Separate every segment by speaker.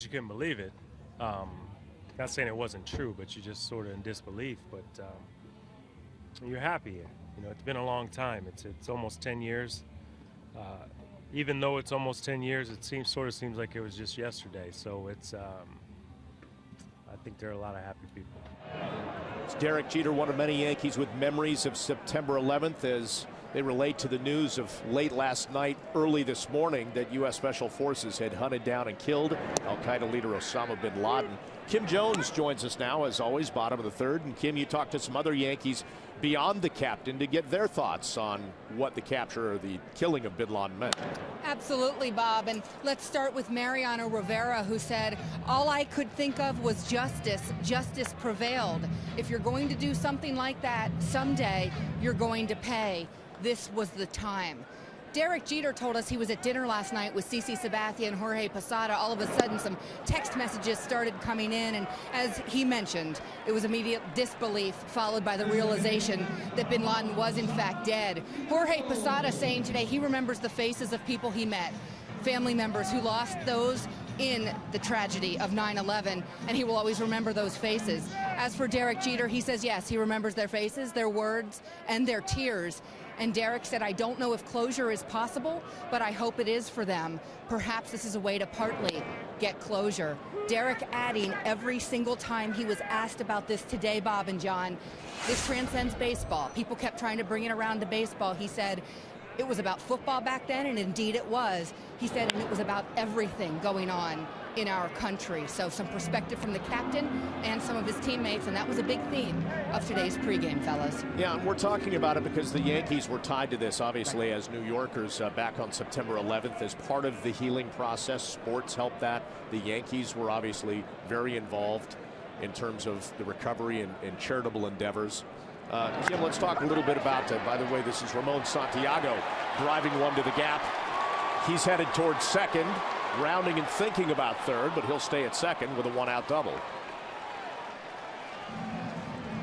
Speaker 1: you couldn't believe it. Not saying it wasn't true, but you're just sort of in disbelief. But you're happy. You know, it's been a long time. It's almost 10 years. Even though it's almost 10 years, it sort of seems like it was just yesterday. So it's I think there are a lot of happy people.
Speaker 2: It's Derek Jeter, one of many Yankees with memories of September 11th as they relate to the news of late last night, early this morning, that U.S. Special Forces had hunted down and killed Al-Qaeda leader Osama bin Laden. Kim Jones joins us now, as always, bottom of the third. And Kim, you talked to some other Yankees beyond the captain to get their thoughts on what the capture or the killing of bin Laden meant.
Speaker 3: Absolutely, Bob. And let's start with Mariano Rivera, who said, all I could think of was justice. Justice prevailed. If you're going to do something like that someday, you're going to pay. This was the time. Derek Jeter told us he was at dinner last night with CC Sabathia and Jorge Posada. All of a sudden, some text messages started coming in, and as he mentioned, it was immediate disbelief followed by the realization that bin Laden was in fact dead. Jorge Posada saying today he remembers the faces of people he met, family members who lost those in the tragedy of 9/11, and he will always remember those faces. As for Derek Jeter, he says yes, he remembers their faces, their words, and their tears. And Derek said, I don't know if closure is possible, but I hope it is for them. Perhaps this is a way to partly get closure. Derek adding every single time he was asked about this today, Bob and John, this transcends baseball. People kept trying to bring it around to baseball. He said, it was about football back then, and indeed it was. He said, and it was about everything going on in our country. So some perspective from the captain and some of his teammates, and that was a big theme of today's pregame, fellas.
Speaker 2: Yeah, and we're talking about it because the Yankees were tied to this, obviously, as New Yorkers back on September 11th as part of the healing process. Sports helped that. The Yankees were obviously very involved in terms of the recovery and charitable endeavors. Kim, let's talk a little bit about, by the way, this is Ramon Santiago driving one to the gap. He's headed towards second, rounding and thinking about third, but he'll stay at second with a one-out double.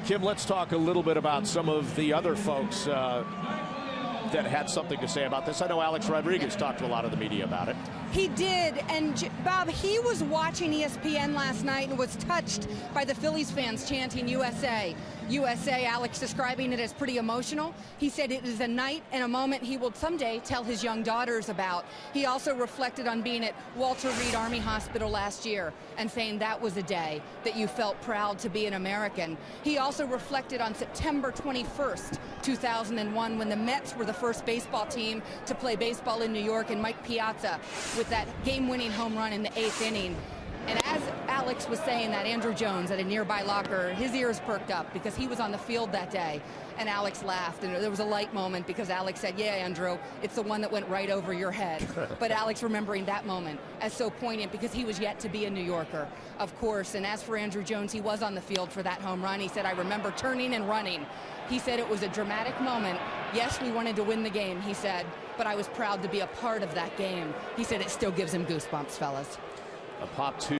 Speaker 2: Kim, let's talk a little bit about some of the other folks that had something to say about this. I know Alex Rodriguez talked to a lot of the media about it.
Speaker 3: He did, and Bob, he was watching ESPN last night and was touched by the Phillies fans chanting USA. USA, Alex describing it as pretty emotional. He said it is a night and a moment he will someday tell his young daughters about. He also reflected on being at Walter Reed Army Hospital last year and saying that was a day that you felt proud to be an American. He also reflected on September 21st, 2001, when the Mets were the first baseball team to play baseball in New York, and Mike Piazza with that game-winning home run in the 8th inning. And as Alex was saying that, Andrew Jones at a nearby locker, his ears perked up because he was on the field that day. And Alex laughed, and there was a light moment because Alex said, yeah, Andrew, it's the one that went right over your head. But Alex remembering that moment as so poignant because he was yet to be a New Yorker, of course. And as for Andrew Jones, he was on the field for that home run. He said, I remember turning and running. He said it was a dramatic moment. Yes, we wanted to win the game, he said, but I was proud to be a part of that game. He said it still gives him goosebumps, fellas.
Speaker 2: A pop two.